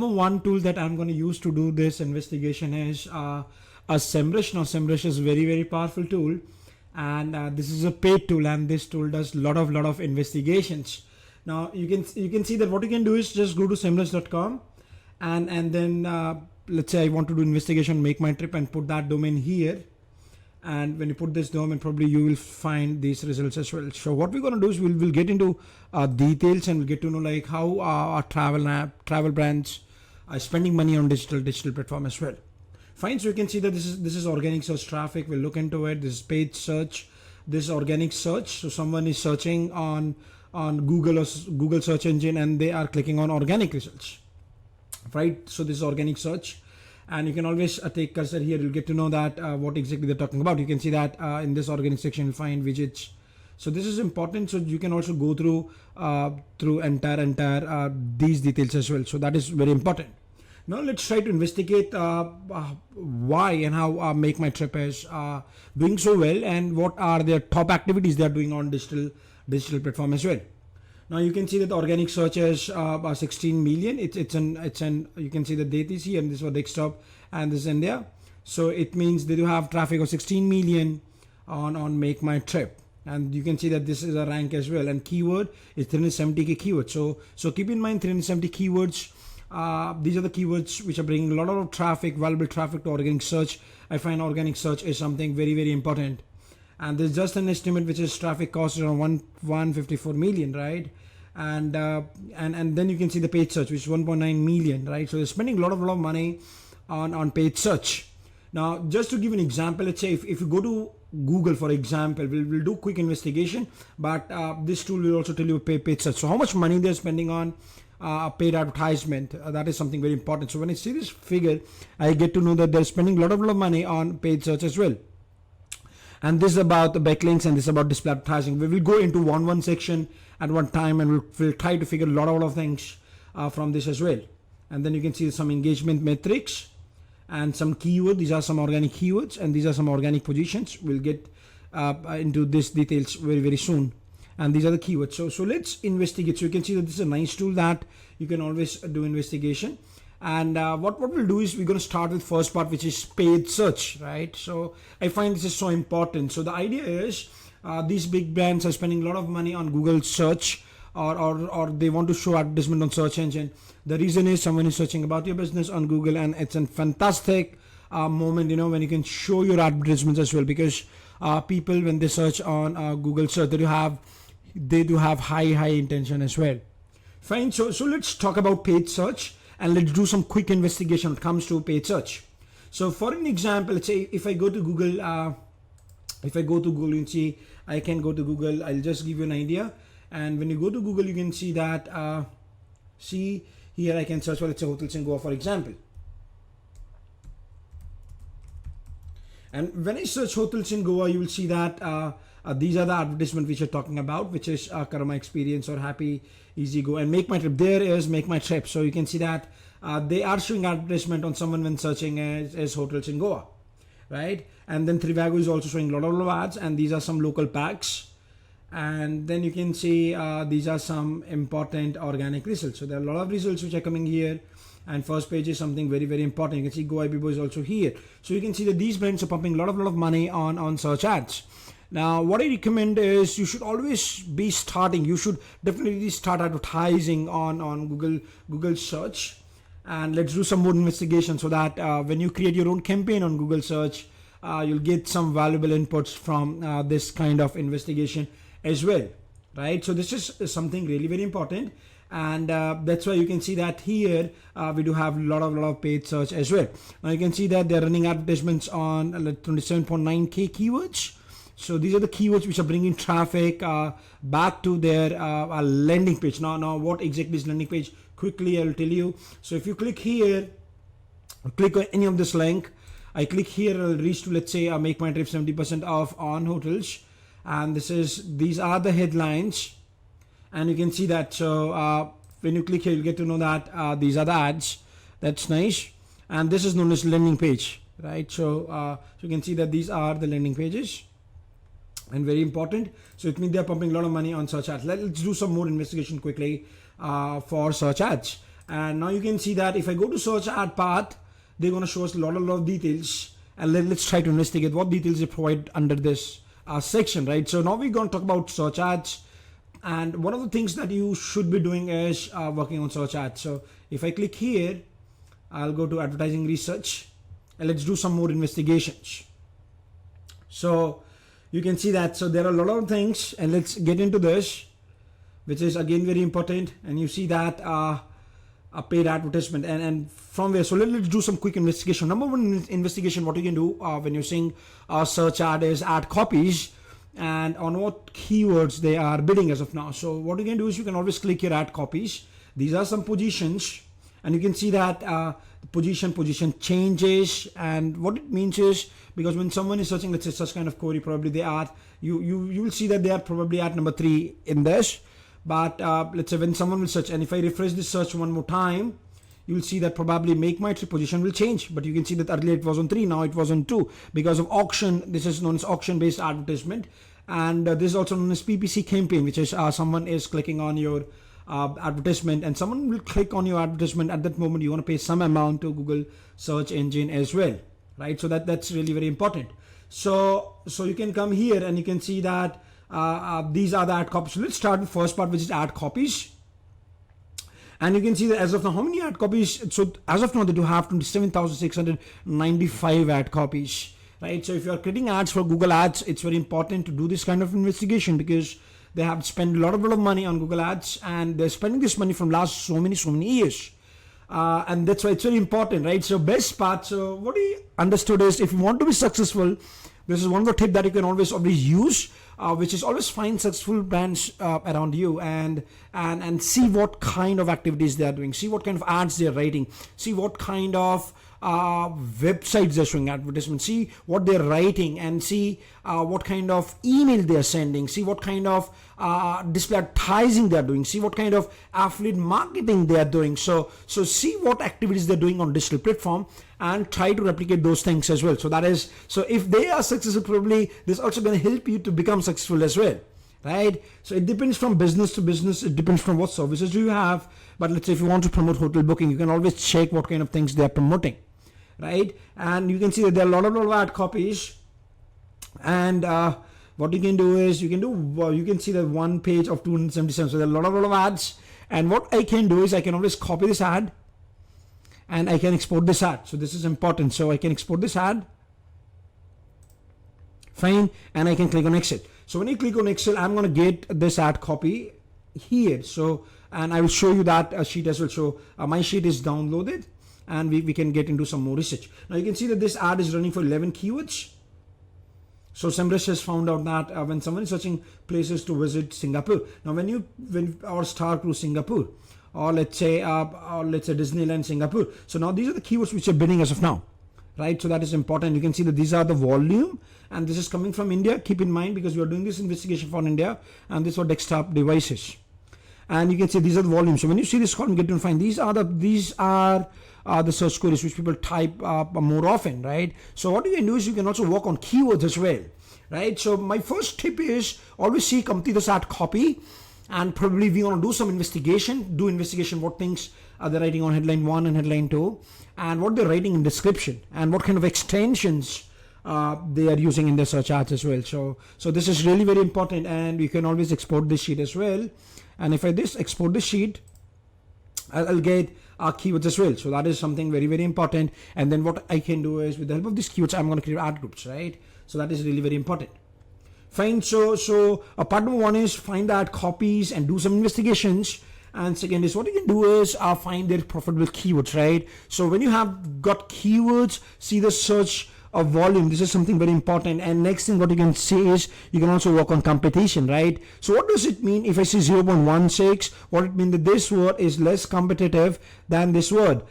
number one tool that I'm going to use to do this investigation is a SEMrush. Now SEMrush is very powerful tool, and this is a paid tool, and this tool does lot of investigations. Now you can see that what you can do is just go to semrush.com, and then let's say I want to do investigation, make my trip, and put that domain here. And when you put this domain, probably you will find these results as well. So what we're going to do is we'll get into details, and we'll get to know like how our travel brands are spending money on digital platform as well. Fine. So you can see that this is organic search traffic. We'll look into it. This is paid search. This is organic search. So someone is searching on Google or Google search engine, and they are clicking on organic results, right? So this is organic search. And you can always take cursor here. You'll get to know that what exactly they're talking about. You can see that in this organic section, you'll find widgets. So this is important. So you can also go through entire these details as well. So that is very important. Now let's try to investigate why and how Make My Trip is doing so well, and what are their top activities they are doing on digital platform as well. Now you can see that the organic search is 16 million. It's an you can see the date is here, and this is for desktop, and this is India. So it means they do have traffic of 16 million on Make My Trip, and you can see that this is a rank as well. And keyword is 370k keywords. So keep in mind 370 keywords. These are the keywords which are bringing a lot of traffic, valuable traffic to organic search. I find organic search is something very important. And there's just an estimate which is traffic cost around 154 million, right? And then you can see the paid search, which is 1.9 million, right? So they're spending a lot of money on paid search. Now, just to give an example, let's say if you go to Google, for example, we'll do quick investigation, but this tool will also tell you paid search. So how much money they're spending on paid advertisement, that is something very important. So when I see this figure, I get to know that they're spending a lot of money on paid search as well. And this is about the backlinks, and this is about display advertising. We will go into one section at one time, and we'll try to figure a lot of things from this as well. And then you can see some engagement metrics and some keywords. These are some organic keywords, and these are some organic positions. We'll get into this details very soon. And these are the keywords. So let's investigate. So you can see that this is a nice tool that you can always do investigation. And what we'll do is we're going to start with first part, which is paid search, right? So I find this is so important. So the idea is these big brands are spending a lot of money on Google search, or they want to show advertisement on search engine. The reason is someone is searching about your business on Google, and it's a fantastic moment, when you can show your advertisements as well, because people, when they search on Google search, they do have high intention as well. Fine. So let's talk about paid search. And let's do some quick investigation when it comes to paid search. So for an example, let's say if I go to Google, you see, I can go to Google. I'll just give you an idea. And when you go to Google, you can see that, see here I can search for, let's say, hotels in Goa, for example. And when I search hotels in Goa, you will see that these are the advertisements which you're talking about, which is Karma Experience or Happy Easy Go and Make My Trip. There is Make My Trip. So you can see that they are showing advertisement on someone when searching as hotels in Goa, right? And then Trivago is also showing a lot of ads, and these are some local packs. And then you can see these are some important organic results. So there are a lot of results which are coming here. And first page is something very important. You can see Go Ibibo is also here. So you can see that these brands are pumping a lot of money on search ads. Now, what I recommend is you should always be starting. You should definitely start advertising on Google search. And let's do some more investigation so that when you create your own campaign on Google search, you'll get some valuable inputs from this kind of investigation as well, right? So this is something really very important. And that's why you can see that here we do have a lot of paid search as well. Now you can see that they're running advertisements on 27.9k keywords. So these are the keywords which are bringing traffic back to their landing page. Now what exactly is landing page? Quickly I'll tell you. So if you click here, click on any of this link. I click here, I'll reach to, let's say, Make My Trip 70% off on hotels, and these are the headlines. And you can see that. So when you click here, you'll get to know that these are the ads. That's nice. And this is known as landing page, right? So you can see that these are the landing pages, and very important. So it means they're pumping a lot of money on search ads. Let's do some more investigation quickly for search ads. And now you can see that if I go to search ad path, they're going to show us a lot of details. And let's try to investigate what details they provide under this section, right? So now we're going to talk about search ads. And one of the things that you should be doing is working on search ads. So if I click here, I'll go to advertising research and let's do some more investigations. So you can see that. So there are a lot of things, and let's get into this, which is again very important. And you see that a paid advertisement and from where. So let's do some quick investigation. Number one investigation, what you can do when you're seeing a search ad is ad copies and on what keywords they are bidding as of now. So what you can do is you can always click your ad copies. These are some positions, and you can see that position changes. And what it means is, because when someone is searching, let's say such kind of query, probably they are, you will see that they are probably at number 3 in this. But let's say when someone will search, and if I refresh this search one more time, you will see that probably make my position will change. But you can see that earlier it was on 3, now it was on 2 because of auction. This is known as auction based advertisement, and this is also known as PPC campaign, which is someone is clicking on your advertisement, and someone will click on your advertisement. At that moment you want to pay some amount to Google search engine as well, right? So that's really very important. So you can come here and you can see that these are the ad copies. So let's start with first part, which is ad copies. And you can see that as of now, how many ad copies? So as of now, they do have 27,695 ad copies, right? So if you are creating ads for Google Ads, it's very important to do this kind of investigation, because they have spent a lot of money on Google Ads, and they're spending this money from last so many years. And that's why it's very important, right? So best part, so what we understood is, if you want to be successful, this is one of the tips that you can always use, which is always find successful brands around you and see what kind of activities they are doing, see what kind of ads they are writing, see what kind of websites they're showing advertisements, see what they're writing, and see what kind of email they're sending, see what kind of display advertising they're doing, see what kind of affiliate marketing they are doing. So see what activities they're doing on digital platform and try to replicate those things as well. So that is, so if they are successful, probably this also going to help you to become successful as well, right? So it depends from business to business. It depends from what services do you have. But let's say if you want to promote hotel booking, you can always check what kind of things they are promoting, right? And you can see that there are a lot of ad copies. And what you can do is you can see the one page of 277. So there are a lot of ads. And what I can do is I can always copy this ad and I can export this ad. So this is important. So I can export this ad. Fine. And I can click on Excel. So when you click on Excel, I'm going to get this ad copy here. So, and I will show you that sheet as well. So my sheet is downloaded, and we can get into some more research. Now you can see that this ad is running for 11 keywords. So SEMrush has found out that when someone is searching places to visit Singapore, now when or Star Cruise Singapore, or let's say Disneyland Singapore. So now these are the keywords which are bidding as of now, right? So that is important. You can see that these are the volume, and this is coming from India. Keep in mind, because we are doing this investigation for India, and this for desktop devices. And you can see these are the volumes. So when you see this column, you get to find these are the search queries which people type more often, right? So what you can do is you can also work on keywords as well, right? So my first tip is always complete this ad copy, and probably we want to do some investigation. What things are they writing on headline 1 and headline 2, and what they're writing in description, and what kind of extensions they are using in their search ads as well. So this is really very important, and you can always export this sheet as well. And if I export this sheet, I'll get keywords as well. So that is something very, very important. And then what I can do is, with the help of these keywords, I'm going to create ad groups, right? So that is really very important. Fine. So part number 1 is find the ad copies and do some investigations. And second is, what you can do is find their profitable keywords, right? So when you have got keywords, see the search of volume. This is something very important. And next thing what you can say is you can also work on competition, right? So what does it mean if I say 0.16? What it means that this word is less competitive than this word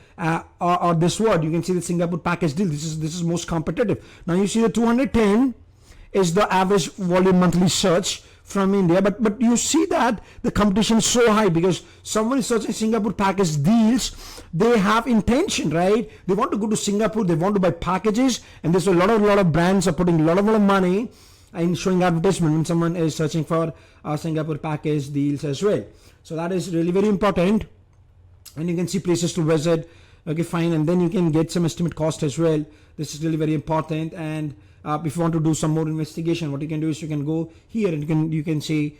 or this word. You can see the Singapore package deal. This is most competitive. Now you see the 210 is the average volume monthly search from India, but you see that the competition is so high because someone is searching Singapore package deals. They have intention, right? They want to go to Singapore, they want to buy packages, and there's a lot of brands are putting a lot of money in showing advertisement when someone is searching for Singapore package deals as well. So that is really very important. and you can see places to visit. Okay, fine, and then you can get some estimate cost as well. This is really very important. And if you want to do some more investigation, what you can do is you can go here and you can say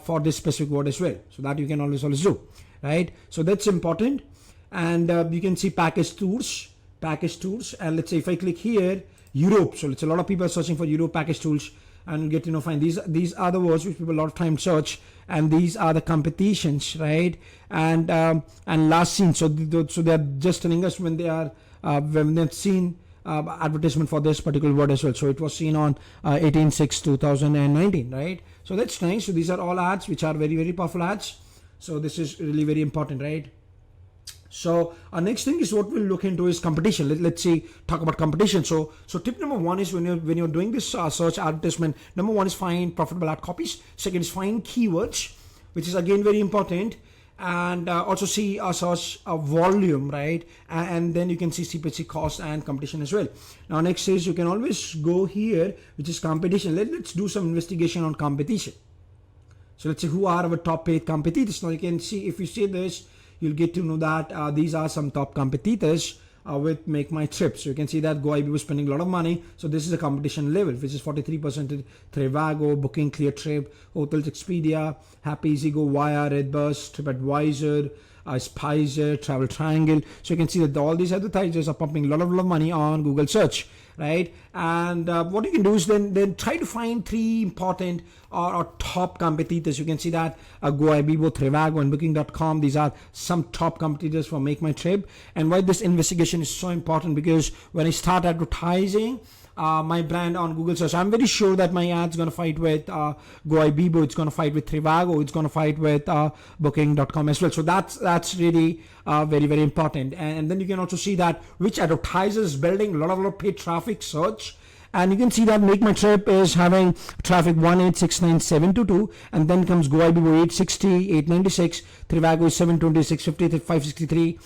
for this specific word as well. So that you can always do, right? So that's important. And you can see package tours, and let's say if I click here, Europe. So it's a lot of people are searching for Europe package tools, and get find these are the words which people a lot of time search, and these are the competitions, right? And last seen. So they are just telling us when they are when they've seen advertisement for this particular word as well. So it was seen on 18/6/2019, right? So that's nice. So these are all ads which are very, very powerful ads. So this is really very important, right? So our next thing is what we'll look into is competition. Let's see, talk about competition. So tip number one is when you're doing this search advertisement, number one is find profitable ad copies. Second is find keywords, which is again very important. And also see a search volume, right? And then you can see CPC cost and competition as well. Now next is you can always go here, which is competition. Let's do some investigation on competition. So let's see who are our top paid competitors. Now you can see, if you see this, you'll get to know that these are some top competitors with Make My Trip. So you can see that GoIB was spending a lot of money. So this is a competition level, which is 43% Trivago, Booking, Clear Trip, Hotels Expedia, Happy Easy Go, Wire, Redbus, TripAdvisor, Spicer, Travel Triangle. So you can see that all these advertisers are pumping a lot of money on Google search, right? And what you can do is then try to find three important or top competitors. You can see that GoIB, Trivago, and Booking.com. These are some top competitors for Make My Trip. And why this investigation is so important, because when I start advertising my brand on Google search, I'm very sure that my ad's going to fight with GoIB, it's going to fight with Trivago, it's going to fight with Booking.com as well. So that's really very, very important. And then you can also see that which advertisers building a lot of paid traffic search. And you can see that Make My Trip is having traffic 1869722, and then comes GoIB 860, 896, Trivago is 720, 650, 563.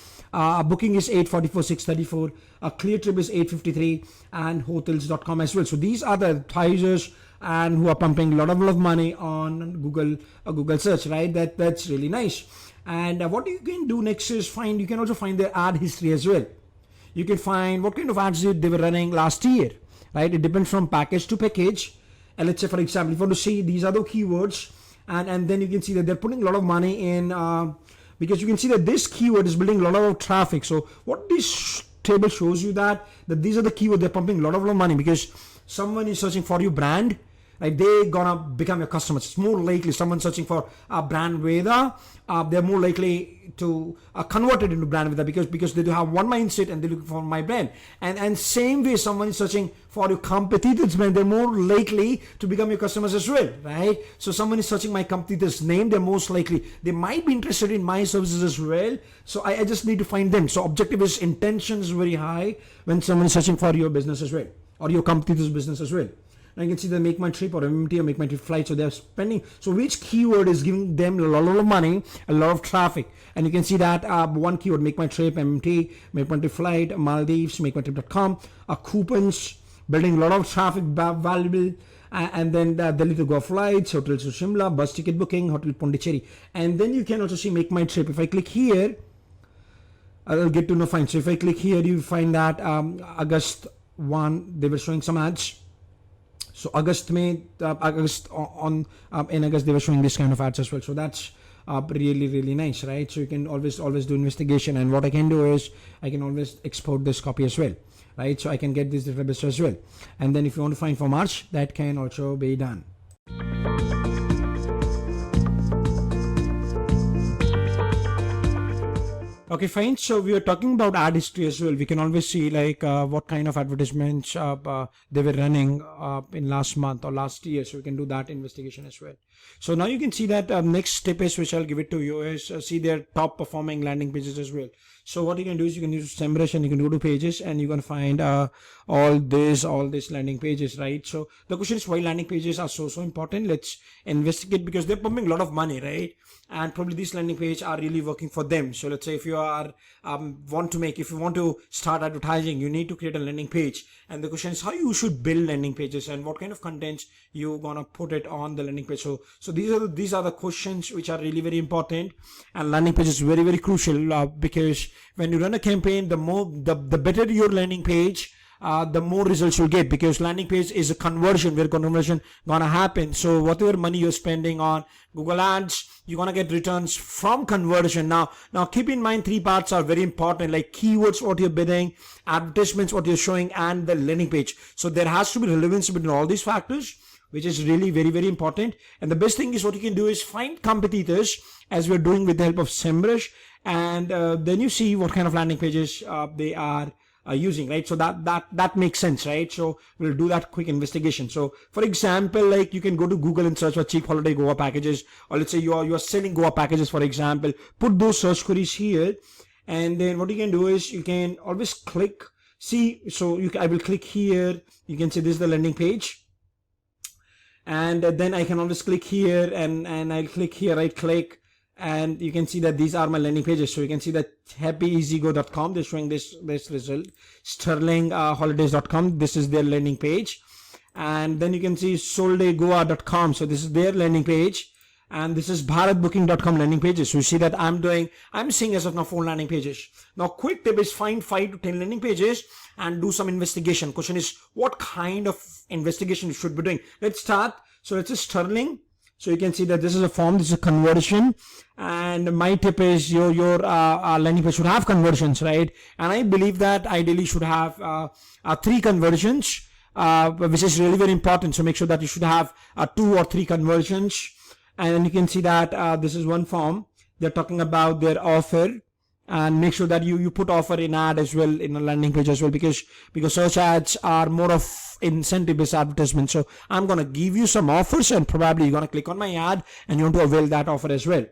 Booking is 844, 634, Clear Trip is 853, and hotels.com as well. So these are the advertisers and who are pumping a lot of money on Google search, right? That's really nice. And what you can do next is you can also find their ad history as well. You can find what kind of ads they were running last year, right? It depends from package to package. And let's say, for example, if you want to see these are the keywords, and then you can see that they're putting a lot of money in, because you can see that this keyword is building a lot of traffic. So what this table shows you that these are the keywords they're pumping a lot of money, because someone is searching for your brand, right? They're gonna become your customers. It's more likely someone searching for Brandveda, they're more likely to convert it into Brandveda because they do have one mindset and they're looking for my brand. And same way, someone is searching for your competitors' brand, they're more likely to become your customers as well, right? So someone is searching my competitor's name, they're most likely, they might be interested in my services as well. So I just need to find them. So objective is, intention is very high when someone is searching for your business as well, or your competitor's business as well. Now you can see the Make My Trip or MMT or Make My Trip flight. So they're spending. So which keyword is giving them a lot of money, a lot of traffic? And you can see that one keyword, Make My Trip, MMT, Make My Trip flight, Maldives, MakeMyTrip.com, coupons, building a lot of traffic, valuable. And then Delhi to Goa flights, hotels to Shimla, bus ticket booking, Hotel Pondicherry. And then you can also see Make My Trip. If I click here, I'll get to know fine. So if I click here, you find that August 1, they were showing some ads. So in August they were showing this kind of ads as well. So that's really, really nice, right? So you can always do investigation. And what I can do is I can always export this copy as well, right? So I can get this database as well. And then if you want to find for March, that can also be done. Okay, fine. So we are talking about ad history as well. We can always see like what kind of advertisements they were running in last month or last year. So we can do that investigation as well. So now you can see that next step is, which I'll give it to you, is see their top performing landing pages as well. So what you can do is you can use SEMrush and you can go to pages and you can find all this landing pages, right? So the question is why landing pages are so important. Let's investigate, because they're pumping a lot of money, right? And probably these landing pages are really working for them. So let's say if you are if you want to start advertising, you need to create a landing page, and the question is how you should build landing pages and what kind of contents you gonna put it on the landing page. So these are the questions which are really very important, and landing page is very crucial, because when you run a campaign, the better your landing page, the more results you'll get, because landing page is a conversion where conversion gonna happen. So whatever money you're spending on Google Ads, you're gonna get returns from conversion. Now keep in mind, three parts are very important, like keywords, what you're bidding, advertisements, what you're showing, and the landing page. So there has to be relevance between all these factors, which is really very important. And the best thing is what you can do is find competitors, as we're doing with the help of SEMrush, and then you see what kind of landing pages they are using, right? So that makes sense, right? So we'll do that quick investigation. So for example, like you can go to Google and search for cheap holiday Goa packages, or let's say you are selling Goa packages, for example. Put those search queries here, and then what you can do is you can always click. See, so I will click here. You can see this is the landing page, and then I can always click here, and I'll click here, right click, and you can see that these are my landing pages. So you can see that happyeasygo.com, they're showing this result. sterlingholidays.com, this is their landing page. And then you can see soldaygoa.com, so this is their landing page. And this is bharatbooking.com landing pages. So you see that I'm seeing as of now 4 landing pages. Now quick tip is find 5 to 10 landing pages and do some investigation. Question is what kind of investigation you should be doing. Let's start. So it's a Sterling. So you can see that this is a form, this is a conversion, and my tip is your landing page should have conversions, right? And I believe that ideally should have 3 conversions, which is really very important. So make sure that you should have 2 or 3 conversions. And then you can see that this is one form. They're talking about their offer, and make sure that you put offer in ad as well, in a landing page as well, because search ads are more of incentive based advertisement. So I'm going to give you some offers, and probably you're going to click on my ad and you want to avail that offer as well.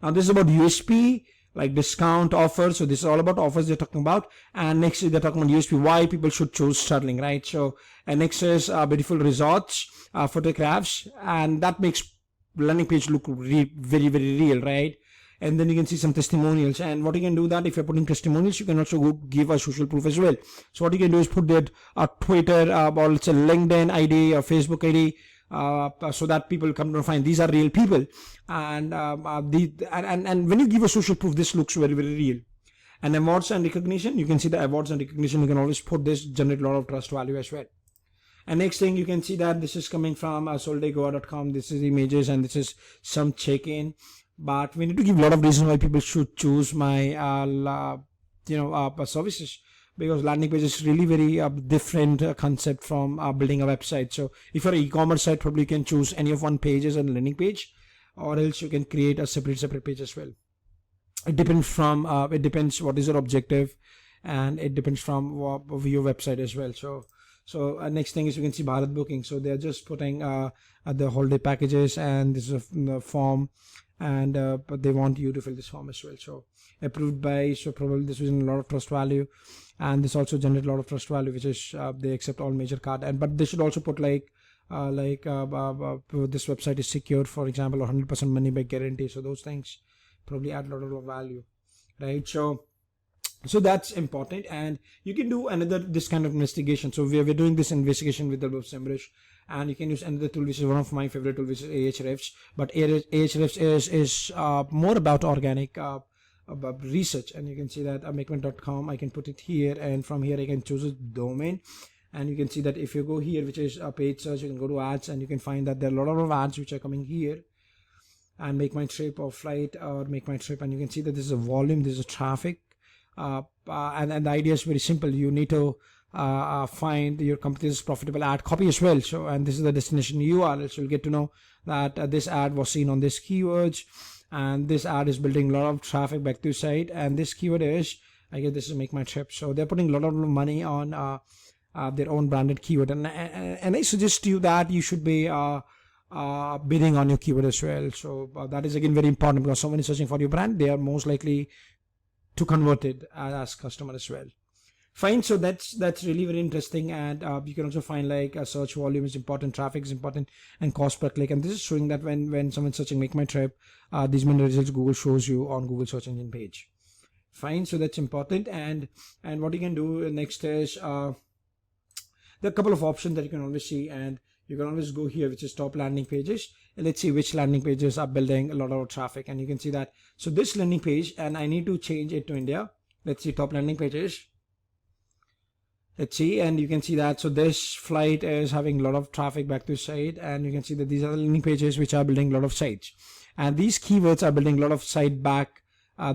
Now this is about USP, like discount offer. So this is all about offers they're talking about. And next is they're talking about USP, why people should choose Sterling, right? So, and next is beautiful resorts, photographs, and that makes landing page look very real, right? And then you can see some testimonials, and what you can do that if you're putting testimonials, you can also go give a social proof as well. So what you can do is put that Twitter or let's say LinkedIn ID or Facebook ID, so that people come to find these are real people. And and when you give a social proof, this looks very real. And awards and recognition, you can see the awards and recognition. You can always put this, generate a lot of trust value as well. And next thing, you can see that this is coming from soldaygoa.com. This is images, and this is some check-in. But we need to give a lot of reasons why people should choose my services, because landing page is really very different concept from building a website. So if you're an e-commerce site, probably you can choose any of one page as a landing page, or else you can create a separate page as well. It depends what is your objective, and it depends from your website as well. So next thing is you can see Bharat Booking. So they're just putting the holiday packages, and this is the form, and but they want you to fill this form as well. So approved by, so probably this is a lot of trust value, and this also generates a lot of trust value, which is they accept all major card. And but they should also put this website is secure, for example, or 100% money back guarantee. So those things probably add a lot of value, right? So that's important, and you can do this kind of investigation. So we're doing this investigation with the help of SEMrush, and you can use another tool, which is one of my favorite tools, which is Ahrefs. But Ahrefs is more about organic about research, and you can see that makeman.com, I can put it here, and from here I can choose a domain, and you can see that if you go here, which is a page search, you can go to ads, and you can find that there are a lot of ads which are coming here, and make my trip or flight or make my trip, and you can see that this is a volume, this is a traffic. And the idea is very simple. You need to find your company's profitable ad copy as well. So, and this is the destination URL. So you'll get to know that this ad was seen on this keywords, and this ad is building a lot of traffic back to your site. And this keyword is, I guess this is make my trip. So they're putting a lot of money on their own branded keyword. And I suggest to you that you should be bidding on your keyword as well. So that is again very important, because someone is searching for your brand, they are most likely to convert it as customer as well. Fine, so that's really very interesting, and you can also find like search volume is important, traffic is important, and cost per click. And this is showing that when someone's searching make my trip, these many results Google shows you on Google search engine page. Fine, so that's important. And what you can do next is there are a couple of options that you can always see, and you can always go here, which is top landing pages, and let's see which landing pages are building a lot of traffic. And you can see that, so this landing page, and I need to change it to India. Let's see top landing pages. Let's see, and you can see that, so this flight is having a lot of traffic back to site, and you can see that these are the landing pages which are building a lot of sites, and these keywords are building a lot of site back.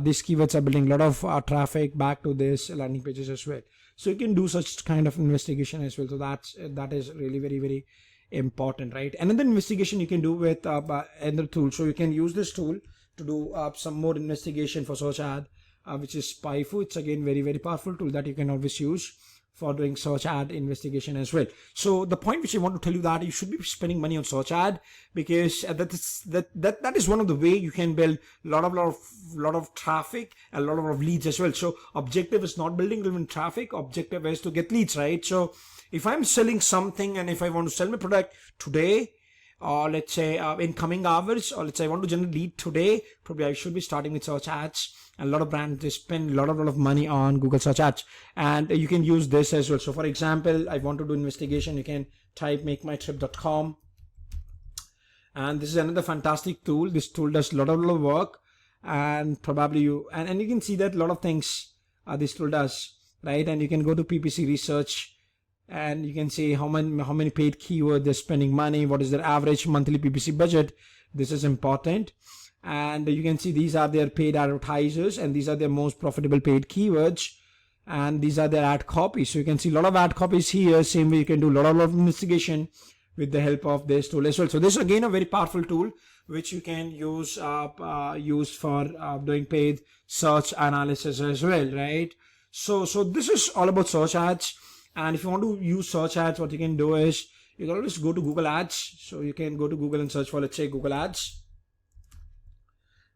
These keywords are building a lot of traffic back to this landing pages as well. So you can do such kind of investigation as well. So that is really very, very important, right? Another investigation you can do with another tool. So you can use this tool to do some more investigation for search ad, which is SpyFu. It's again very, very powerful tool that you can always use for doing search ad investigation as well. So the point which I want to tell you that you should be spending money on search ad, because that is one of the way you can build lot of traffic, a lot of leads as well. So objective is not building relevant traffic, objective is to get leads, right? So if I'm selling something, and if I want to sell my product today, or let's say in coming hours, or let's say I want to generate lead today, probably I should be starting with search ads. And a lot of brands, they spend a lot of money on Google search ads, and you can use this as well. So for example, I want to do investigation, you can type makemytrip.com, and this is another fantastic tool. This tool does a lot of work, and probably you can see that a lot of things this tool does, right? And you can go to PPC research, and you can see how many paid keywords they're spending money, what is their average monthly PPC budget. This is important. And you can see these are their paid advertisers, and these are their most profitable paid keywords, and these are their ad copies. So you can see a lot of ad copies here. Same way you can do a lot of investigation with the help of this tool as well. So this is again a very powerful tool which you can use for doing paid search analysis as well, right? So this is all about search ads. And if you want to use search ads, what you can do is you can always go to Google Ads. So you can go to Google and search for, let's say, Google Ads.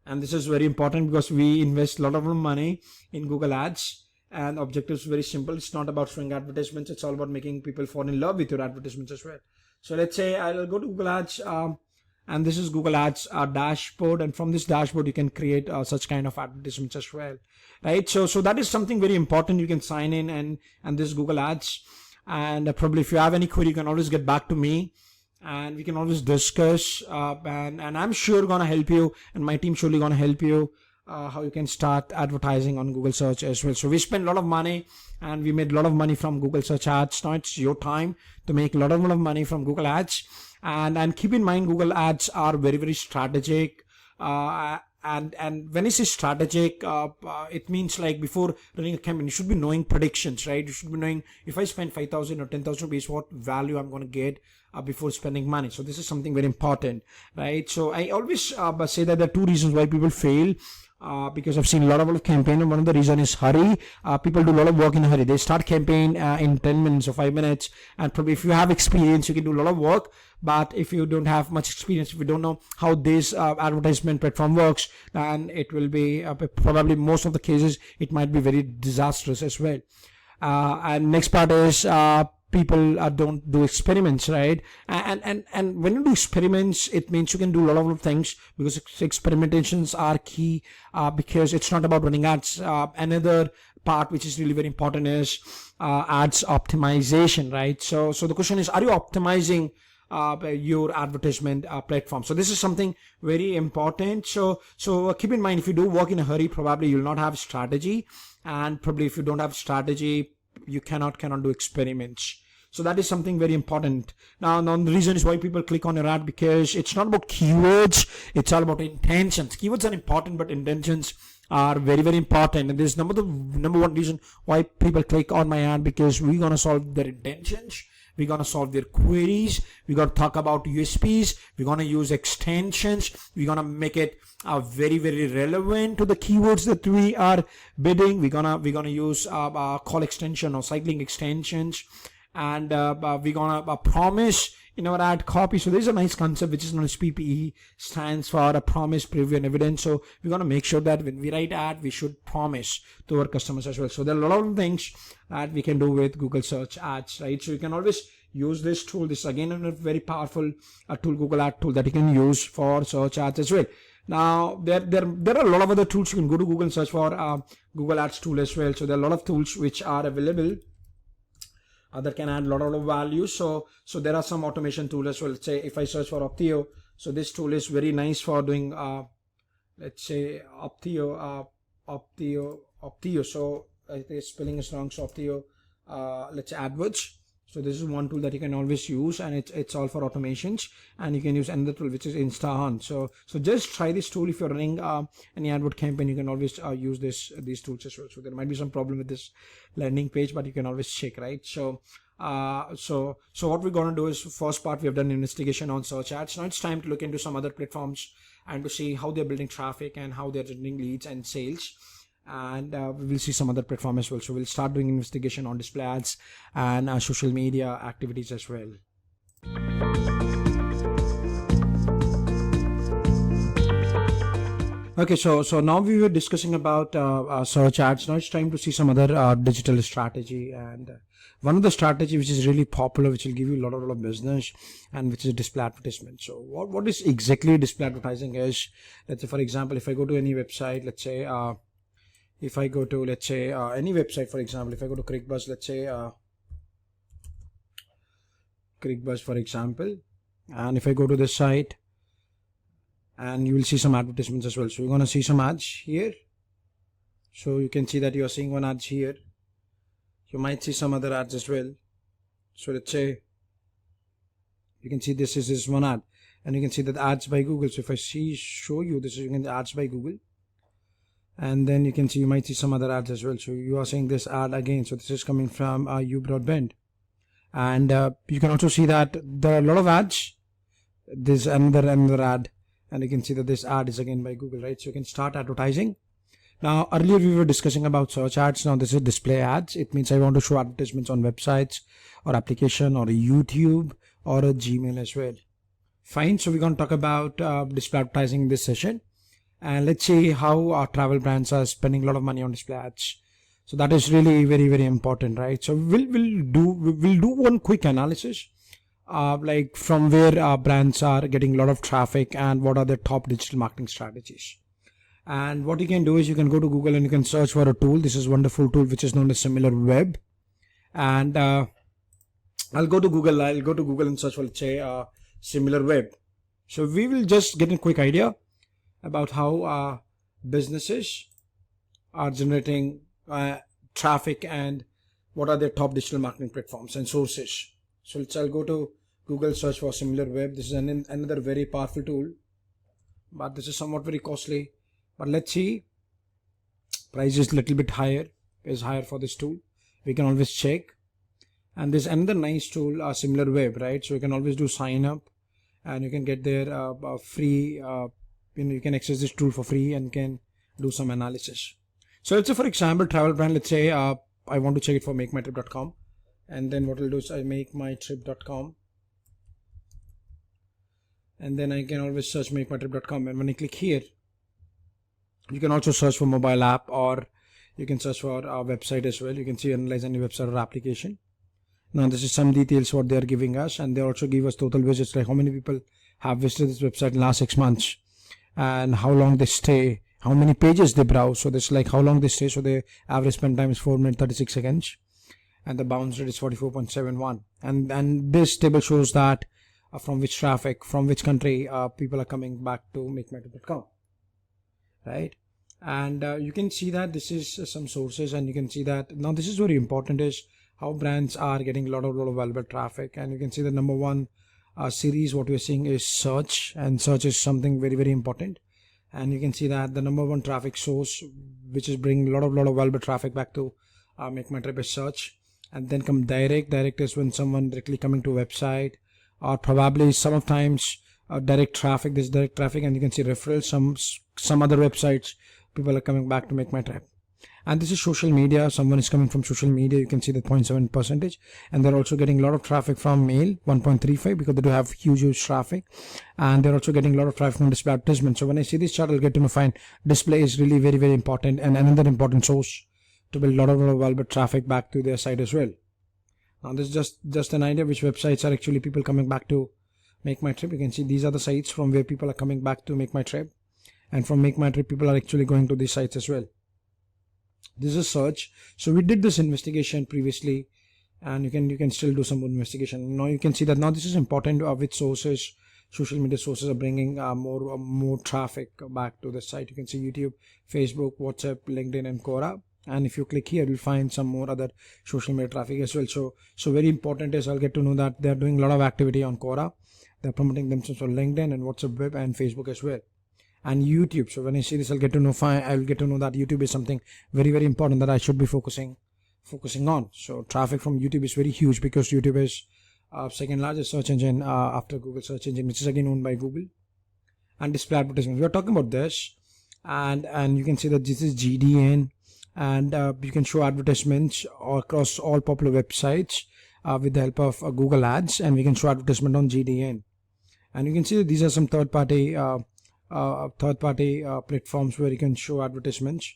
And this is very important because we invest a lot of money in Google Ads, and objective is very simple. It's not about showing advertisements. It's all about making people fall in love with your advertisements as well. So let's say I'll go to Google Ads, and this is Google Ads dashboard. And from this dashboard, you can create such kind of advertisements as well, right? So that is something very important. You can sign in and this Google Ads. And probably if you have any query, you can always get back to me, and we can always discuss, and I'm sure gonna help you, and my team surely gonna help you how you can start advertising on Google search as well. So we spend a lot of money, and we made a lot of money from Google search ads. Now it's your time to make a lot of money from Google ads, and keep in mind Google ads are very, very strategic. And when I say strategic, it means like before running a campaign, you should be knowing predictions, right? You should be knowing if I spend 5,000 or 10,000 rupees, what value I'm going to get before spending money. So this is something very important, right? So I always say that there are two reasons why people fail. Because I've seen a lot of campaign, and one of the reason is hurry. People do a lot of work in a hurry. They start campaign in 10 minutes or 5 minutes, and probably if you have experience, you can do a lot of work. But if you don't have much experience, if you don't know how this advertisement platform works, then it will be probably most of the cases it might be very disastrous as well. And next part is people don't do experiments, right? And when you do experiments, it means you can do a lot of things, because experimentations are key, because it's not about running ads. Another part which is really very important is ads optimization, right? So the question is, are you optimizing your advertisement platform? So this is something very important. So keep in mind, if you do work in a hurry, probably you'll not have strategy, and probably if you don't have strategy, you cannot do experiments. So that is something very important. Now the reason is why people click on your ad, because it's not about keywords, it's all about intentions. Keywords are important, but intentions are very, very important. And this is number one reason why people click on my ad, because we're gonna solve their intentions, we're gonna solve their queries, we're gonna talk about USPs, we're gonna use extensions, we're gonna make it very, very relevant to the keywords that we are bidding. We're gonna use call extension or cycling extensions. and we're gonna promise in our ad copy. So there's a nice concept which is known as PPE, stands for a promise, preview, and evidence. So we're gonna make sure that when we write ad, we should promise to our customers as well. So there are a lot of things that we can do with Google search ads, right? So you can always use this tool. This is again a very powerful tool, Google ad tool, that you can use for search ads as well. Now there are a lot of other tools. You can go to Google and search for Google Ads tool as well. So there are a lot of tools which are available that can add a lot of value. So there are some automation tools as well. Let's say if I search for Optio, so this tool is very nice for doing let's say Optio. So I think spelling is wrong. So Optio, let's say AdWords. So this is one tool that you can always use, and it's all for automations. And you can use another tool which is InstaHunt. So just try this tool if you're running any AdWord campaign. You can always use these tools as well. So there might be some problem with this landing page, but you can always check, right? So what we're gonna do is, first part we have done investigation on search ads. Now it's time to look into some other platforms and to see how they're building traffic and how they're generating leads and sales. And we will see some other platform as well. So we'll start doing investigation on display ads and social media activities as well. Okay, so now we were discussing about search ads. Now it's time to see some other digital strategy, and one of the strategy which is really popular, which will give you a lot of business, and which is display advertisement. So what is exactly display advertising is, let's say for example, if I go to any website, let's say if I go to, let's say, any website, for example, if I go to ClickBuzz, let's say ClickBuzz, for example, and if I go to this site, and you will see some advertisements as well. So you're going to see some ads here. So you can see that you are seeing one ad here. You might see some other ads as well. So let's say you can see this is one ad, and you can see that ads by Google. So if I show you this is ads by Google. And then you can see, you might see some other ads as well. So you are seeing this ad again. So this is coming from Brandveda. And you can also see that there are a lot of ads. There's another ad. And you can see that this ad is again by Google, right? So you can start advertising. Now, earlier we were discussing about search ads. Now this is display ads. It means I want to show advertisements on websites or application or a YouTube or a Gmail as well. Fine. So we're going to talk about display advertising in this session. And let's see how our travel brands are spending a lot of money on display ads. So that is really very important, right? So we'll do one quick analysis, like from where brands are getting a lot of traffic and what are their top digital marketing strategies. And what you can do is you can go to Google and you can search for a tool. This is a wonderful tool which is known as SimilarWeb. And I'll go to Google and search for, let's say, SimilarWeb. So we will just get a quick idea about how businesses are generating traffic and what are their top digital marketing platforms and sources. So I'll go to Google, search for SimilarWeb. This is another very powerful tool, but this is somewhat very costly. But let's see, price is a little bit higher for this tool. We can always check. And there's another nice tool, SimilarWeb, right? So you can always do sign up, and you can get their free. You can access this tool for free and can do some analysis. So let's say for example, travel brand, let's say I want to check it for makemytrip.com, and then what I'll do is I makemytrip.com, and then I can always search makemytrip.com, and when I click here, you can also search for mobile app, or you can search for our website as well. You can see analyze any website or application. Now this is some details what they are giving us, and they also give us total visits, like how many people have visited this website in the last 6 months. And how long they stay, how many pages they browse. So this is like how long they stay. So the average spend time is 4 minutes 36 seconds, and the bounce rate is 44.71. And this table shows that from which traffic, from which country people are coming back to makemytrip.com, right? And you can see that this is some sources, and you can see that now this is very important, is how brands are getting a lot of valuable traffic. And you can see the number one series what we're seeing is search, and search is something very important. And you can see that the number one traffic source which is bringing a lot of valuable traffic back to MakeMyTrip is search. And then come direct is when someone directly coming to website, or probably sometimes direct traffic. This is direct traffic, and you can see referrals, some other websites people are coming back to MakeMyTrip. And this is social media. Someone is coming from social media. You can see that 0.7%, and they're also getting a lot of traffic from mail, 1.35, because they do have huge traffic, and they're also getting a lot of traffic from display advertisement. So when I see this chart, I'll get to know fine, display is really very important, and another important source to build a lot of valuable traffic back to their site as well. Now this is just an idea which websites are actually people coming back to Make My Trip. You can see these are the sites from where people are coming back to Make My Trip, and from Make My Trip people are actually going to these sites as well. This is search. So we did this investigation previously, and you can still do some more investigation. Now you can see that now this is important which sources, social media sources are bringing more traffic back to the site. You can see YouTube, Facebook, WhatsApp, LinkedIn, and Quora. And if you click here, you'll find some more other social media traffic as well. So very important is I'll get to know that they're doing a lot of activity on Quora. They're promoting themselves on LinkedIn and WhatsApp web and Facebook as well, and YouTube. So when I see this, I'll get to know that YouTube is something very important that I should be focusing on. So traffic from YouTube is very huge, because YouTube is second largest search engine after Google search engine, which is again owned by Google. And display advertisements, we are talking about this, and you can see that this is GDN, and you can show advertisements across all popular websites with the help of Google Ads, and we can show advertisement on GDN. And you can see that these are some third-party platforms where you can show advertisements.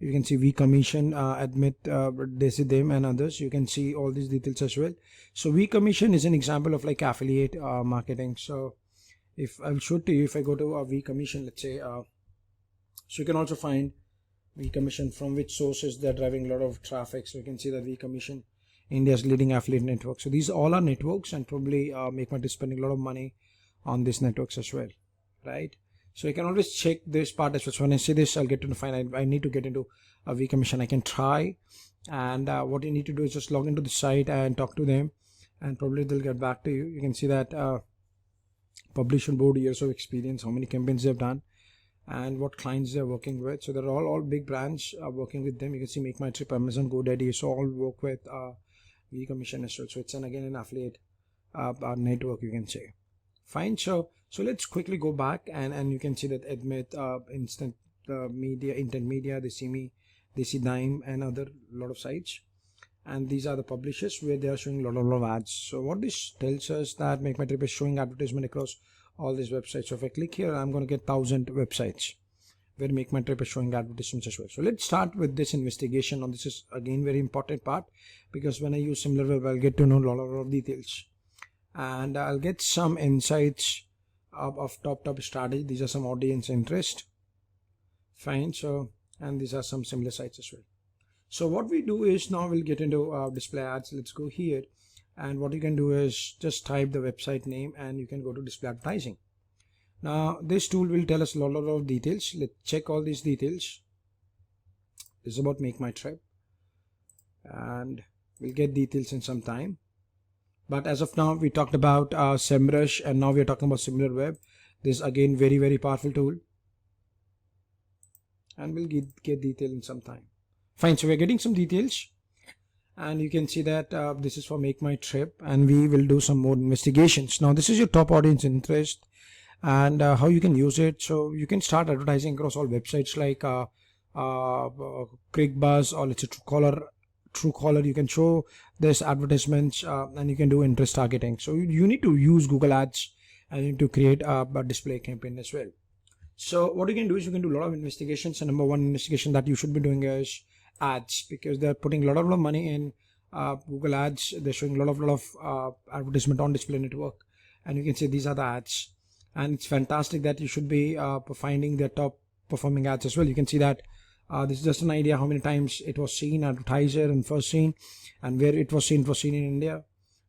You can see vCommission, Admit, Decidim, and others. You can see all these details as well. So vCommission is an example of like affiliate marketing. So if I'll show to you, if I go to a vCommission, let's say, so you can also find vCommission from which sources they're driving a lot of traffic. So you can see that vCommission, India's leading affiliate network. So these all are networks, and probably Make My Trip spending a lot of money on these networks as well, right? So you can always check this part as well. So when I see this, I'll get to find I need to get into a vCommission. I can try, and what you need to do is just log into the site and talk to them, and probably they'll get back to you. You can see that publish on board, years of experience, how many campaigns they've done, and what clients they're working with. So they're all big brands working with them. You can see Make My Trip, Amazon, GoDaddy, so all work with vCommission as well. So it's again an affiliate network, you can say. Fine. So let's quickly go back, and you can see that Admit, Instant Media, Intent Media, they see me, they see Dime, and other lot of sites. And these are the publishers where they are showing a lot of ads. So what this tells us that Make My Trip is showing advertisement across all these websites. So if I click here, I'm going to get 1,000 websites where Make My Trip is showing advertisements as well. So let's start with this investigation. Now this is again very important part, because when I use SimilarWeb, I'll get to know a lot of details, and I'll get some insights of top strategy. These are some audience interest. Fine. So, and these are some similar sites as well. So what we do is now we'll get into display ads. Let's go here, and what you can do is just type the website name, and you can go to display advertising. Now this tool will tell us a lot of details. Let's check all these details. This is about Make My Trip, and we'll get details in some time. But as of now, we talked about SEMrush, and now we are talking about SimilarWeb. This is again very powerful tool, and we'll get detail in some time. Fine. So we're getting some details, and you can see that this is for Make My Trip, and we will do some more investigations. Now this is your top audience interest, and how you can use it. So you can start advertising across all websites like ClickBuzz, or let's say Truecaller. You can show this advertisements, and you can do interest targeting. So you need to use Google Ads, and you need to create a display campaign as well. So what you can do is you can do a lot of investigations, and number one investigation that you should be doing is ads, because they're putting a lot of money in Google Ads. They're showing a lot of advertisement on display network, and you can see these are the ads, and it's fantastic that you should be finding their top performing ads as well. You can see that this is just an idea how many times it was seen, advertiser and first seen, and where it was seen in India.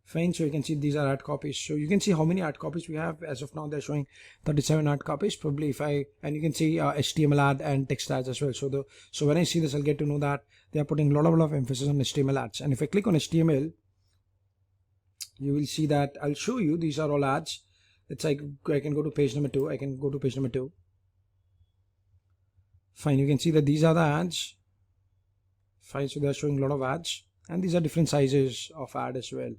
Fine. So you can see these are ad copies. So you can see how many ad copies we have. As of now, they're showing 37 ad copies. Probably and you can see HTML ad and text ads as well. So when I see this, I'll get to know that they are putting a lot of emphasis on HTML ads. And if I click on HTML, you will see that I'll show you these are all ads. It's like I can go to page number 2. I can go to page number 2. Fine. You can see that these are the ads. Fine. So they're showing a lot of ads, and these are different sizes of ad as well.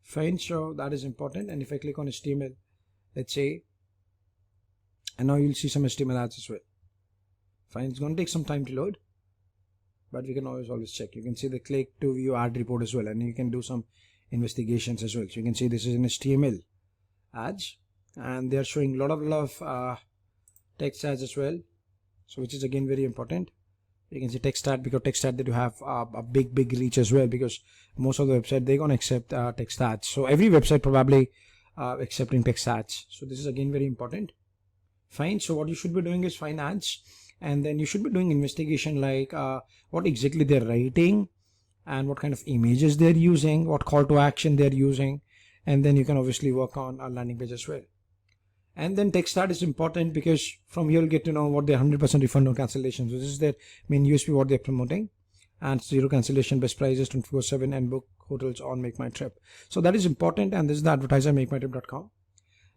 Fine. So that is important. And if I click on HTML, let's say, and now you'll see some HTML ads as well. Fine. It's going to take some time to load. but we can always check. You can see the click to view ad report as well, and you can do some investigations as well. So you can see this is an HTML ads, and they are showing a lot of text ads as well, so which is again very important. You can see text ad, because text ad, they do have a big reach as well, because most of the website, they're gonna accept text ads. So every website probably accepting text ads. So this is again very important. Fine. So what you should be doing is find ads, and then you should be doing investigation, like what exactly they're writing, and what kind of images they're using, what call to action they're using, and then you can obviously work on a landing page as well. And then text ad is important, because from here you'll get to know what their 100% refund or cancellation. So this is their main USP, what they're promoting, and 0 cancellation, best prices 24/7, and book hotels on Make My Trip. So that is important, and this is the advertiser makemytrip.com.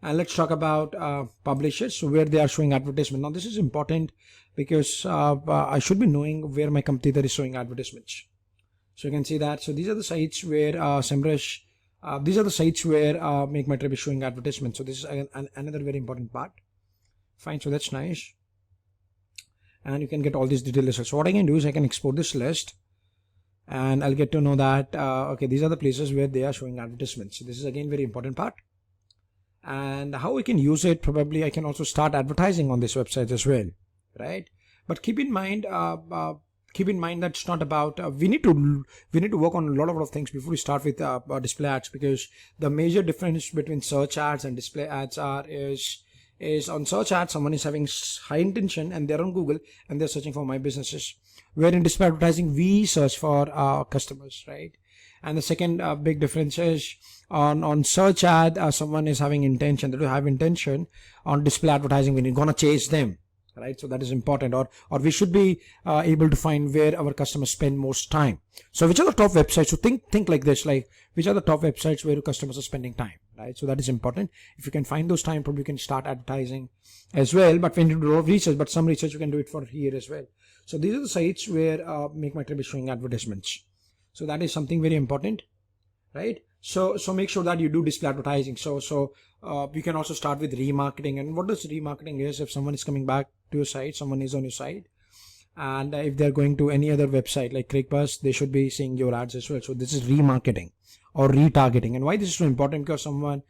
And let's talk about publishers, so where they are showing advertisement. Now this is important, because I should be knowing where my competitor is showing advertisements. So you can see that. So these are the sites where SEMrush, these are the sites where Make My Trip is showing advertisements. So this is another very important part. Fine, so that's nice. And you can get all these detailed lists. So what I can do is I can export this list, and I'll get to know that, okay, these are the places where they are showing advertisements. So this is again very important part. And how we can use it, probably I can also start advertising on this website as well, right? But keep in mind that's not about, we need to work on a lot of things before we start with display ads, because the major difference between search ads and display ads is on search ads, someone is having high intention and they're on Google and they're searching for my businesses, where in display advertising we search for customers, right? And the second big difference is on search ad, someone is having intention, they do have intention. On display advertising, we're gonna chase them, right? So that is important, or we should be able to find where our customers spend most time. So which are the top websites? So think like this, like which are the top websites where customers are spending time, right? So that is important. If you can find those time, probably you can start advertising as well. But when you do a lot of research, but some research you can do it for here as well. So these are the sites where Make My Trip is showing advertisements. So that is something very important, right? So make sure that you do display advertising. So you can also start with remarketing. And what does remarketing is? If someone is coming back to your site, someone is on your site, and if they're going to any other website like ClickBus, they should be seeing your ads as well. So this is remarketing or retargeting. And why this is so important? Because someone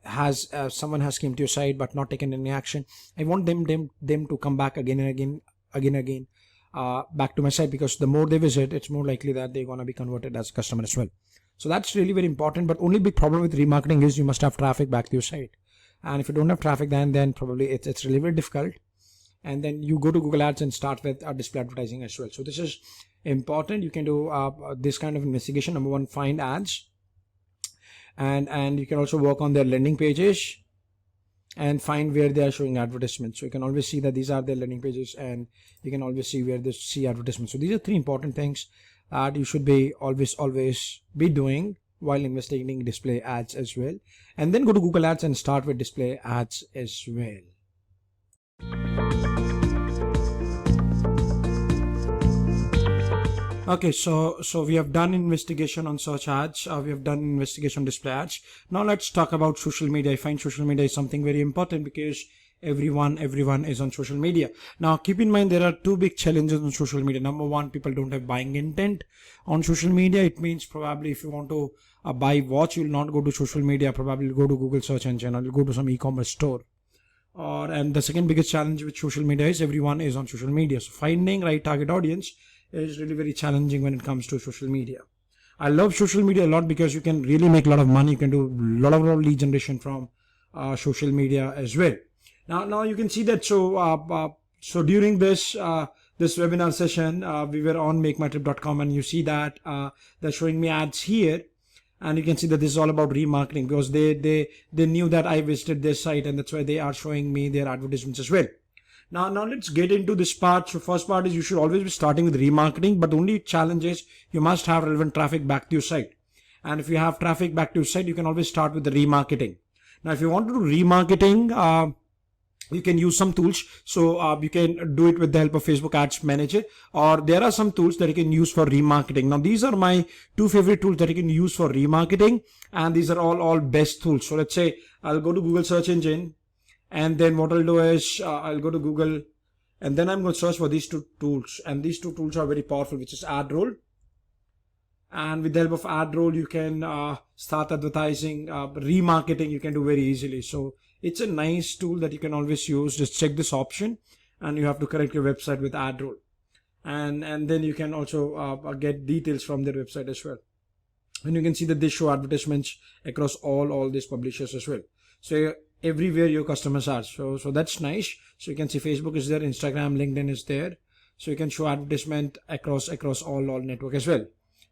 has came to your site but not taken any action. I want them to come back again and again back to my site, because the more they visit, it's more likely that they're going to be converted as a customer as well. So that's really very important. But only big problem with remarketing is you must have traffic back to your site, and if you don't have traffic, then probably it's really very difficult. And then you go to Google Ads and start with display advertising as well. So this is important. You can do this kind of investigation. Number one, find ads, and you can also work on their landing pages and find where they are showing advertisements. So you can always see that these are their landing pages, and you can always see where they see advertisements. So these are three important things that you should be always be doing while investigating display ads as well. And then go to Google Ads and start with display ads as well. Okay, so we have done investigation on search ads, we have done investigation on display ads. Now let's talk about social media. I find social media is something very important, because everyone is on social media. Now keep in mind there are two big challenges on social media. Number one, people don't have buying intent on social media. It means probably if you want to buy watch, you will not go to social media, probably go to Google search engine, or you'll go to some e-commerce store. And the second biggest challenge with social media is everyone is on social media. So finding right target audience is really very challenging when it comes to social media. I love social media a lot because you can really make a lot of money. You can do a lot of lead generation from social media as well. Now you can see that. So during this webinar session, we were on makemytrip.com, and you see that they're showing me ads here, and you can see that this is all about remarketing, because they knew that I visited this site, and that's why they are showing me their advertisements as well. Now let's get into this part. So first part is you should always be starting with remarketing, but the only challenge is you must have relevant traffic back to your site. And if you have traffic back to your site, you can always start with the remarketing. Now if you want to do remarketing, you can use some tools. So you can do it with the help of Facebook Ads Manager, or there are some tools that you can use for remarketing. Now these are my two favorite tools that you can use for remarketing, and these are all best tools. So let's say I'll go to Google search engine, and then what I'll do is I'll go to Google, And then I'm going to search for these two tools, and these two tools are very powerful, which is ad roll. And with the help of ad roll, you can start advertising, remarketing you can do very easily. So it's a nice tool that you can always use. Just check this option, and you have to correct your website with ad roll. And then you can also get details from their website as well. And you can see that they show advertisements across all these publishers as well. So everywhere your customers are. So that's nice. So you can see Facebook is there, Instagram, LinkedIn is there. So you can show advertisement across all network as well.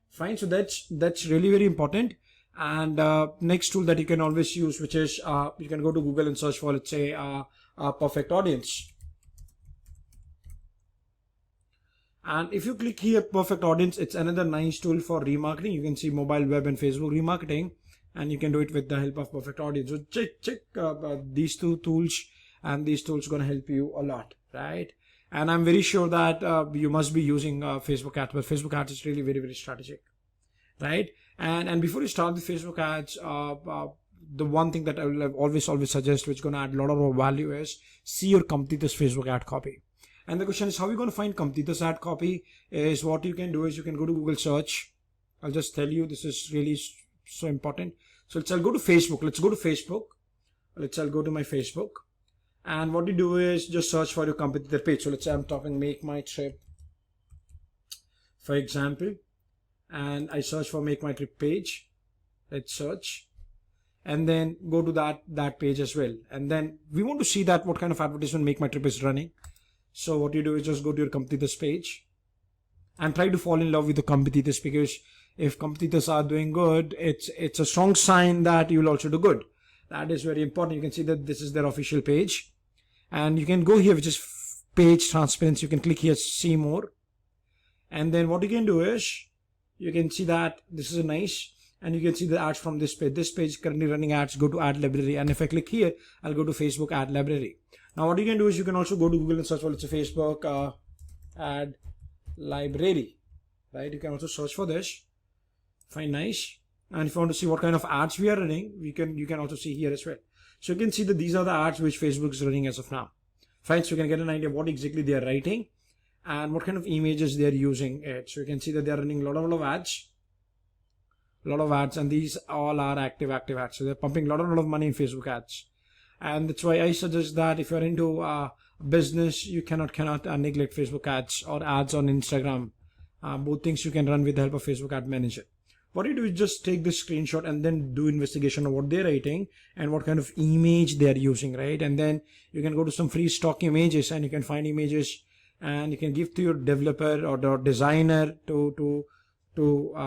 Fine. So that's really very important. And next tool that you can always use, which is you can go to Google and search for, let's say, perfect audience. And if you click here, perfect audience, it's another nice tool for remarketing. You can see mobile, web, and Facebook remarketing, and you can do it with the help of perfect audience. So check these two tools, and these tools are going to help you a lot, right? And I'm very sure that you must be using Facebook ads, but Facebook ads is really very, very strategic, right? And before you start the Facebook ads, the one thing that I will always suggest, which is going to add a lot of value, is see your competitor's Facebook ad copy. And the question is, how are you going to find competitors' ad copy? Is what you can do is you can go to Google search. I'll just tell you, this is really so important. So I'll go to Facebook. Let's go to Facebook. I'll go to my Facebook. And what you do is just search for your competitor page. So let's say I'm talking Make My Trip, for example. And I search for Make My Trip page. Let's search. And then go to that page as well. And then we want to see that what kind of advertisement Make My Trip is running. So what you do is just go to your competitors page and try to fall in love with the competitors, because if competitors are doing good, it's a strong sign that you will also do good. That is very important. You can see that this is their official page, and you can go here, which is page transparency. You can click here, see more. And then what you can do is you can see that this is a nice, and you can see the ads from this page. This page is currently running ads. Go to ad library. And if I click here, I'll go to Facebook ad library. Now what you can do is you can also go to Google and search for, let's say, Facebook ad library, right? You can also search for this. Fine, nice. And if you want to see what kind of ads we are running, you can also see here as well. So you can see that these are the ads which Facebook is running as of now. Fine, so you can get an idea what exactly they are writing and what kind of images they are using it. So you can see that they are running a lot of ads, and these all are active ads. So they're pumping a lot of money in Facebook ads. And that's why I suggest that if you're into business, you cannot neglect Facebook ads or ads on Instagram. Both things you can run with the help of Facebook Ad Manager. What you do is just take this screenshot and then do investigation of what they're writing and what kind of image they're using, right? And then you can go to some free stock images, and you can find images, and you can give to your developer or the designer to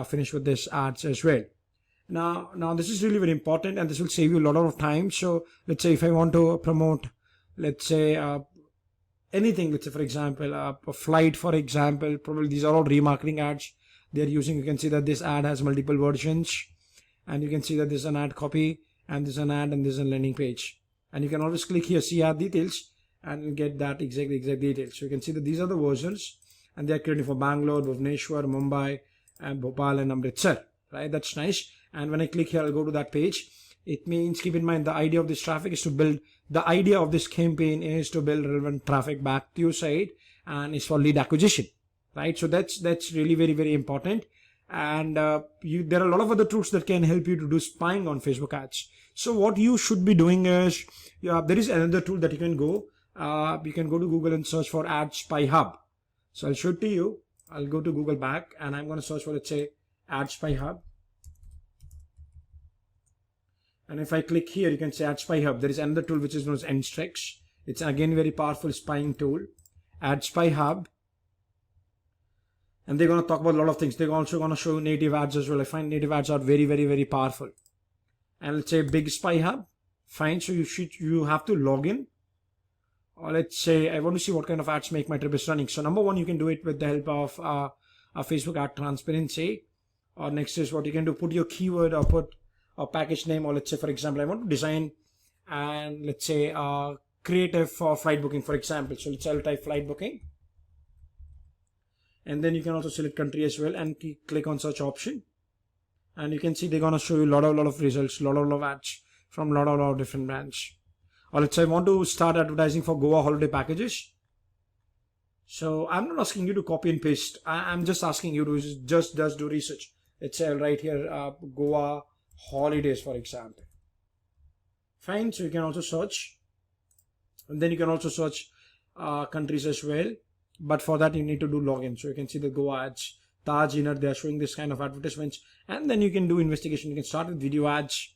finish with this ads as well. Now this is really very important, and this will save you a lot of time. So let's say if I want to promote, let's say anything, let's say for example a flight, for example, probably these are all remarketing ads they're using. You can see that this ad has multiple versions, and you can see that there's an ad copy, and there's an ad, and there's a landing page, and you can always click here, see ad details, and you get that exact details. So you can see that these are the versions, and they are created for Bangalore, Bhubaneswar, Mumbai, and Bhopal and Amritsar, right? That's nice. And when I click here, I'll go to that page. It means, keep in mind, the idea of this traffic is to build, the idea of this campaign is to build relevant traffic back to your site, and it's for lead acquisition, right? So that's really very, very important. And there are a lot of other tools that can help you to do spying on Facebook ads. So what you should be doing is, there is another tool that you can go. You can go to Google and search for Ad Spy Hub. So I'll show it to you. I'll go to Google back, and I'm going to search for, let's say, Ad Spy Hub. And if I click here, you can say Ad Spy Hub. There is another tool which is known as Nstrix. It's again very powerful spying tool. Ad Spy Hub. And they're going to talk about a lot of things. They're also going to show native ads as well. I find native ads are very, very, very powerful. And let's say Big Spy Hub. Fine. So you have to log in. Or let's say I want to see what kind of ads Make My Trip is running. So number one, you can do it with the help of a Facebook ad transparency. Or next is what you can do, put your keyword or put a package name, or let's say for example I want to design and let's say creative for flight booking, for example. So let's say I'll type flight booking, and then you can also select country as well and click on search option, and you can see they're gonna show you a lot of results, lot of ads from lot of different brands. Or let's say I want to start advertising for Goa holiday packages. So I'm not asking you to copy and paste. I'm just asking you to just do research. Let's say I'll write here Goa holidays, for example. Fine. So you can also search, and then you can also search countries as well. But for that you need to do login. So you can see the Goa ads, Taj Inner, they are showing this kind of advertisements, and then you can do investigation. You can start with video ads,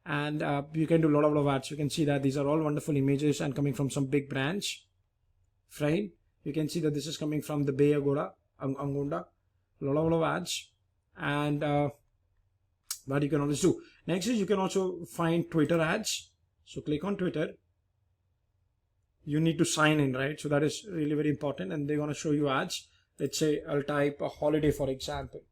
and you can do a lot of ads. You can see that these are all wonderful images and coming from some big brands. Right? You can see that this is coming from the Bay Agoda, Angonda, a lot of ads, and that you can always do. Next is you can also find Twitter ads. So click on Twitter. You need to sign in, right? So that is really very important, and they're going to show you ads. Let's say I'll type a holiday, for example.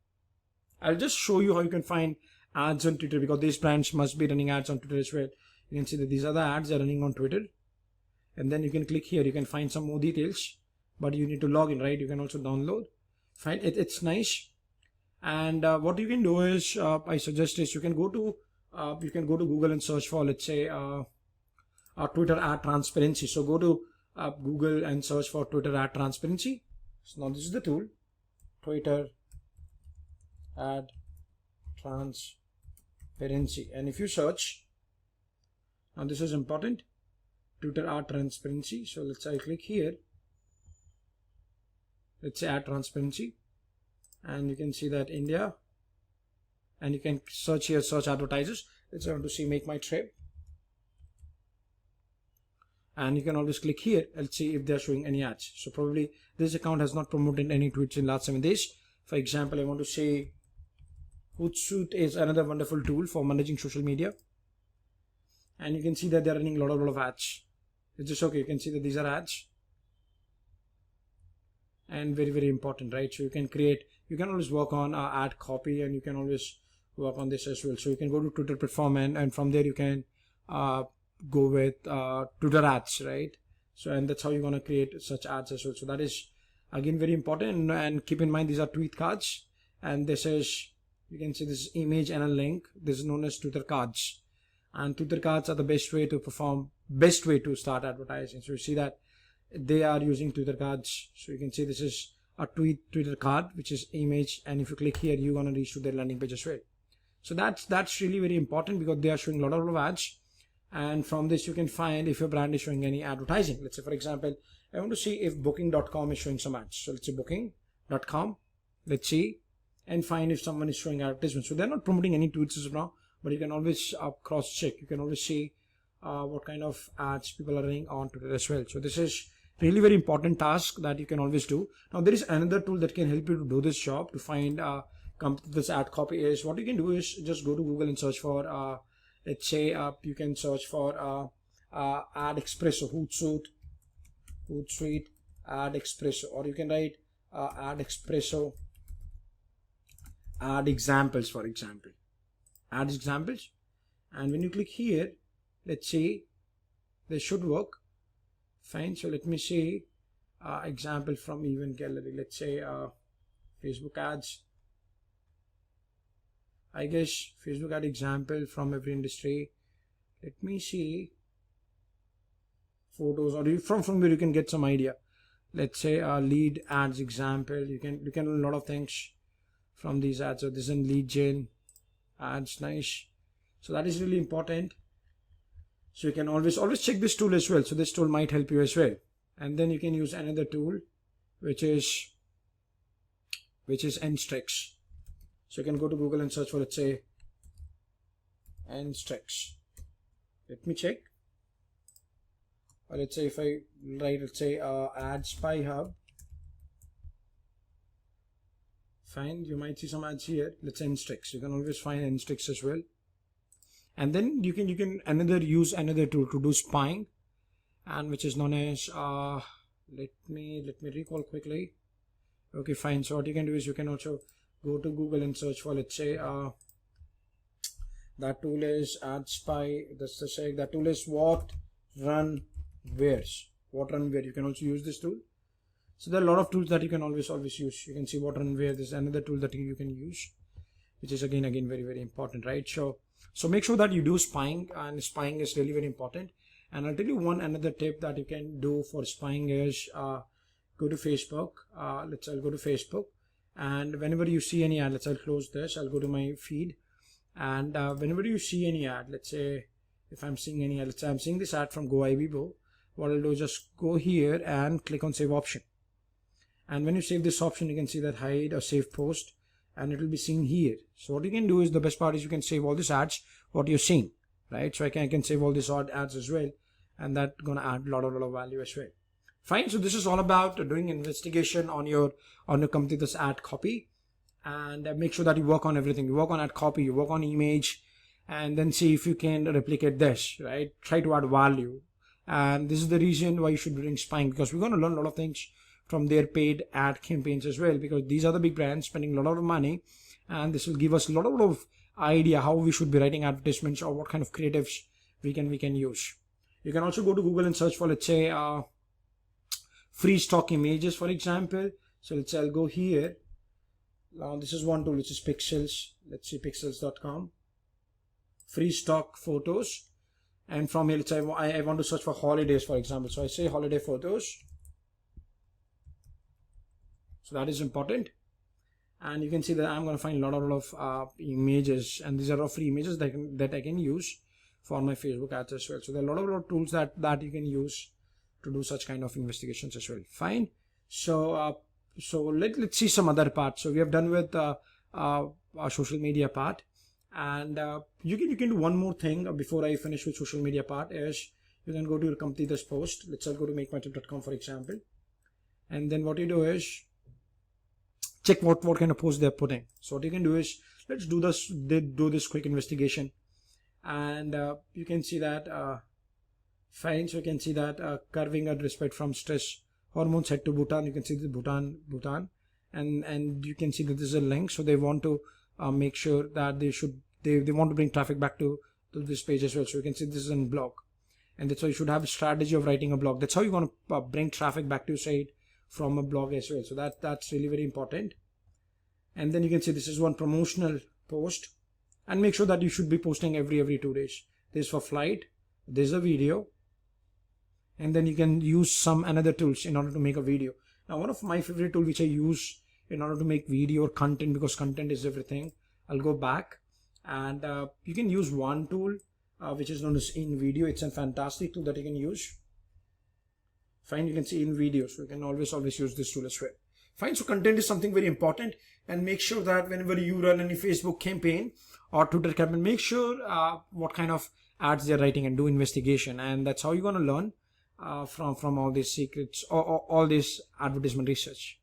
I'll just show you how you can find ads on Twitter, because these brands must be running ads on Twitter as well. You can see that these are the ads that are running on Twitter, and then you can click here. You can find some more details, but you need to log in, right? You can also download. Fine, it's nice. And what you can do is, I suggest is you can go to Google and search for, let's say, Twitter ad transparency. So go to Google and search for Twitter ad transparency. So now this is the tool, Twitter ad transparency. And if you search, now this is important, Twitter ad transparency. So let's say I click here. Let's say ad transparency, and you can see that India, and you can search here, search advertisers. Let's say I want to see make my trip. And you can always click here and see if they're showing any ads. So probably this account has not promoted any tweets in last 7 days. For example, I want to say Hootsuite is another wonderful tool for managing social media. And you can see that they're running a lot of ads. It's just okay. You can see that these are ads. And very, very important, right? So you can always work on ad copy, and you can always work on this as well. So you can go to Twitter platform, and from there you can go with Twitter ads, right? So, and that's how you're going to create such ads as well. So that is again very important, and keep in mind these are tweet cards, and this is, you can see this image and a link. This is known as Twitter cards, and Twitter cards are the best way to start advertising. So you see that they are using Twitter cards. So you can see this is a Twitter card, which is image, and if you click here, you're going to reach to their landing page as well. So that's really very important, because they are showing a lot of ads. And from this you can find if your brand is showing any advertising. Let's say, for example, I want to see if booking.com is showing some ads. So let's say booking.com, let's see, and find if someone is showing advertisement. So they're not promoting any tweets as of now, but you can always cross check. You can always see what kind of ads people are running on Twitter as well. So this is really very important task that you can always do. Now there is another tool that can help you to do this job, to find this ad copy. Is what you can do is just go to Google and search for let's say you can search for ad expresso, Hootsuite ad expresso, or you can write ad expresso ad examples, for example, ad examples. And when you click here, let's see, they should work fine. So let me see example from event gallery. Let's say Facebook ads. I guess Facebook ad example from every industry. Let me see photos, or from where you can get some idea. Let's say lead ads example. You can learn a lot of things from these ads. So this is lead gen ads, nice. So that is really important. So you can always check this tool as well. So this tool might help you as well. And then you can use another tool, which is Nstrix. So you can go to Google and search for, let's say, Nstrix. Let me check. Or let's say if I write, let's say Ad Spy Hub. Fine, you might see some ads here. Let's say Nstrix. You can always find Nstrix as well. And then you can use another tool to do spying, and which is known as let me recall quickly. Okay, fine. So what you can do is you can also go to Google and search for, let's say that tool is Ad Spy. That's to say that tool is What Run Where. You can also use this tool. So there are a lot of tools that you can always use. You can see What Run Where. This is another tool that you can use, which is again very, very important, right? So make sure that you do spying, and spying is really very important. And I'll tell you another tip that you can do for spying is go to Facebook. I'll go to Facebook, and whenever you see any ad, I'll close this. I'll go to my feed, and whenever you see any ad, let's say if I'm seeing any ad, let's say I'm seeing this ad from Go IBBO, what I'll do is just go here and click on save option. And when you save this option, you can see that hide or save post, and it will be seen here. So what you can do is, the best part is you can save all these ads, what you're seeing, right? So I can save all these odd ads as well, and that's gonna add a lot of value as well. Fine. So this is all about doing investigation on your company, this ad copy, and make sure that you work on everything. You work on ad copy, you work on image, and then see if you can replicate this, right? Try to add value. And this is the reason why you should be doing spying, because we're going to learn a lot of things from their paid ad campaigns as well, because these are the big brands spending a lot of money, and this will give us a lot of idea how we should be writing advertisements or what kind of creatives we can use. You can also go to Google and search for, let's say, free stock images, for example. So let's say I'll go here. This is one tool, which is Pixels. Let's see, pixels.com. Free stock photos. And from here, let's say I want to search for holidays, for example. So I say holiday photos. So that is important. And you can see that I'm going to find a lot of images, and these are all free images that I can use for my Facebook ads as well. So there are a lot of tools that you can use to do such kind of investigations as well. Fine. So let's see some other parts. So we have done with our social media part, and you can do one more thing before I finish with social media part. Is you can go to your complete this post. Let's go to makemytip.com, for example, and then what you do is check what kind of post they're putting. So what you can do is, let's do this quick investigation, and you can see that fine. So you can see that curving out respect from stress hormones head to Bhutan. You can see the Bhutan, and you can see that this is a link. So they want to make sure that they want to bring traffic back to this page as well. So you can see this is a blog, and that's why you should have a strategy of writing a blog. That's how you're going to bring traffic back to your site from a blog as well. So that's really very important. And then you can see this is one promotional post, and make sure that you should be posting every 2 days. This for flight, there's a video, and then you can use some another tools in order to make a video. Now, one of my favorite tools which I use in order to make video or content, because content is everything. I'll go back, and you can use one tool which is known as InVideo. It's a fantastic tool that you can use. Fine, you can see InVideo, so you can always use this tool as well. Fine, so content is something very important, and make sure that whenever you run any Facebook campaign or Twitter campaign, make sure what kind of ads they're writing, and do investigation. And that's how you're going to learn from all these secrets or all this advertisement research.